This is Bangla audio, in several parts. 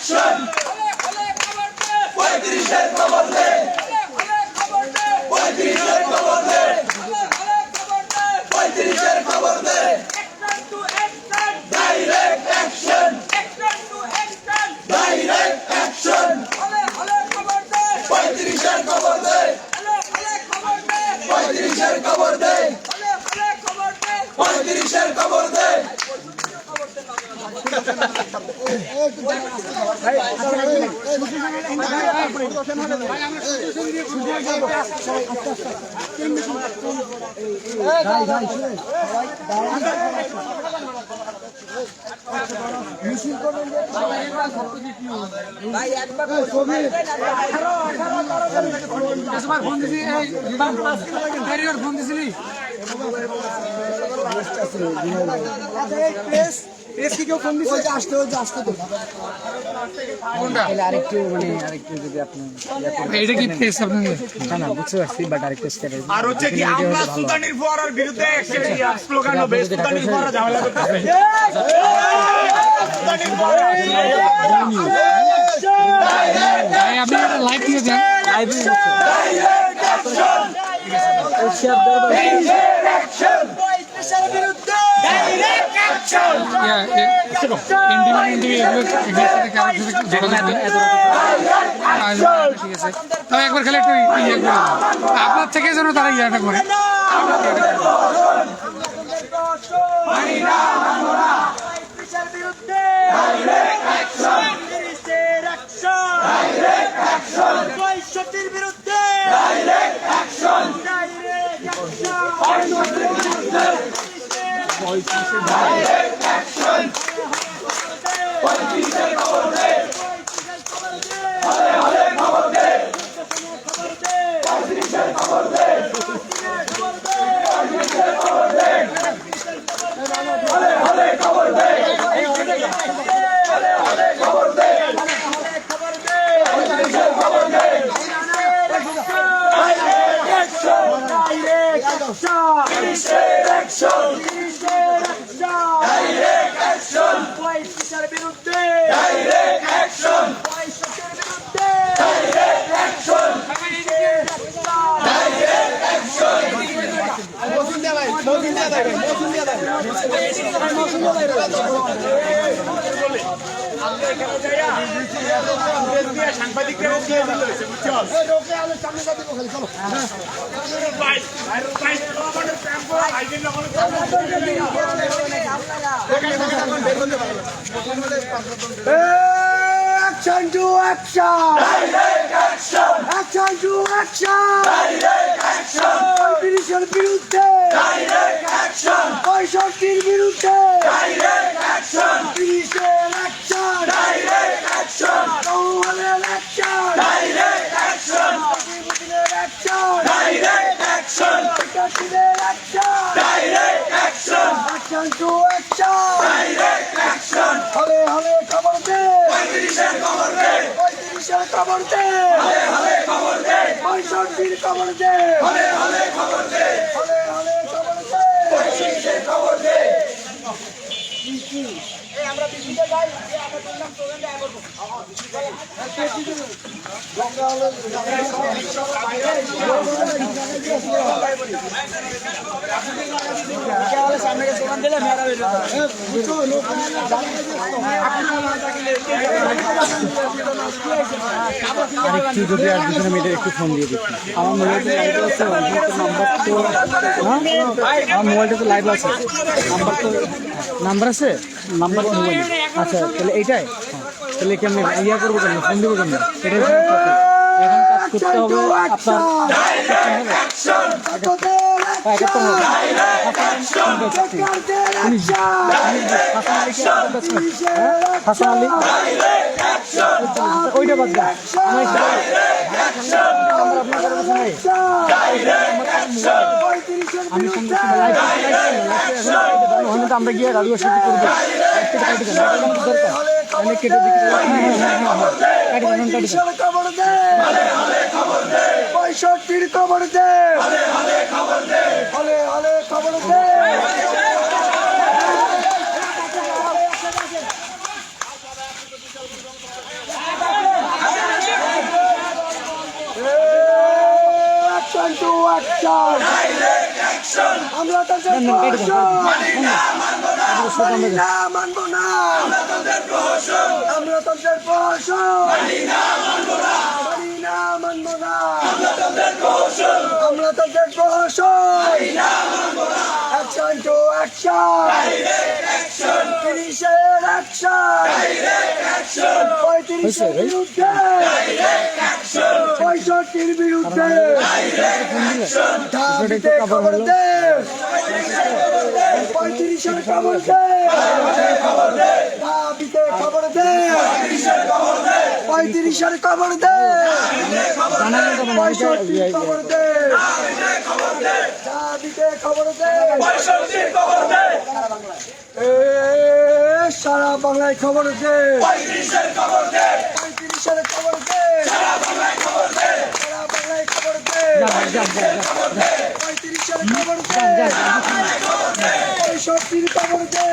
অ্যাকশন পঁয়ত্রিশের খবর দে 35-এর খবর দে 35-এর খবর দে ডাইরেক্ট অ্যাকশন ডাইরেক্ট অ্যাকশন 35-এর খবর দে 35-এর খবর দে 35-এর খবর দে আরেকটু মানে আরেকটু যদি আপনি এটা কি প্রেস আপনাদের না বুঝতে পারছি বাট আরেকটু স্টেপ আর হচ্ছে কি আমরা সুলতানির ফোয়ারার বিরুদ্ধে স্লোগান হবে সুলতানির ফোয়ারা ঝামেলা করতেছে সুলতানির ফোয়ারা ভাই আপনি একটা লাইভ দিয়ে দেন লাইভ ডাইরেক্ট অ্যাকশন শেয়ার দেন অ্যাকশন পয়ত্রিশের বিরুদ্ধে ডাইরেক্ট অ্যাকশন ঠিক আছে তবে একবার খালি একটু ইয়ে করে আপনার থেকে যেন তারা ইয়েটা করে বিরুদ্ধে Action to action! Direct action Action to action! Direct action পঁয়ত্রিশের বিরুদ্ধে ডাইরেক্ট অ্যাকশন 65-র বিরুদ্ধে ডাইরেক্ট অ্যাকশন 30-এর অ্যাকশন ডাইরেক্ট অ্যাকশন 54-এর অ্যাকশন ডাইরেক্ট অ্যাকশন 55-এর অ্যাকশন ডাইরেক্ট অ্যাকশন 55-এর action direct action Action to action! Direct action হলে হলে খবর দে 35-এর খবর দে 35-এর খবর দে হলে হলে খবর দে 65-র খবর দে হলে হলে খবর দে হলে হলে খবর দে 35-এর খবর দে আমরা বিপিতে যাই আমরা বললাম প্রোগ্রাম দেয়া করব সামনে দোকান দিলে মেরা হয়ে যাবে আরেকটু যদি আর দুজনে মিলে একটু ফোন দিয়ে দিচ্ছি আমার মোবাইলটা লাইভ আছে আমার মোবাইলটা তো লাইভ আছে নাম্বার আছে নাম্বার তো মোবাইল আচ্ছা তাহলে এইটাই তাহলে কেমনি ইয়া করবো কেন ফোন দেবো কেন এটা এখন কাজ করতে হবে আপনার হাসান আলী ওইটা বাদ দেন আমি আমরা গিয়ে রাজু সাথে করবো অনেক কেটে দিকে খবর দে 65-র খবর দে হলে হলে খবর দে অ্যাকশন টু অ্যাকশন আমলাতন্ত্রের প্রহসন মানি না মানবো না আমলাতন্ত্রের প্রহসন মানি না মানবো না আমলাতন্ত্রের প্রহসন অ্যাকশন টু অ্যাকশন পুলিশের অ্যাকশন 35-এর বিরুদ্ধে 65-র বিরুদ্ধে দাবিতে খবর দে 35-এর খবর দে দাবিতে খবর দে 35-এর খবর দে 65-র খবর দে দাবিতে খবর দে সারা বাংলায় খবর দে 35-এর খবর দে সারা বাংলায় খবর দে 35-এর খবর দে 65-র খবর দে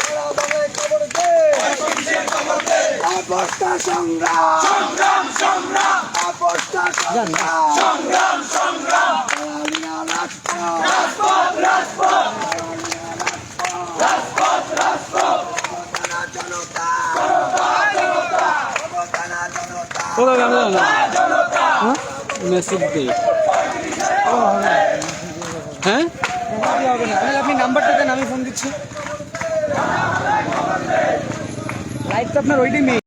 সারা বাংলায় খবর দে অবস্থা সংগ্রাম অবস্থা সংগ্রাম মেসেজ দিই হ্যাঁ হবে না আপনি নাম্বারটা দেন আমি ফোন দিচ্ছি লাইভ তো আপনার ওইটাই মেয়ে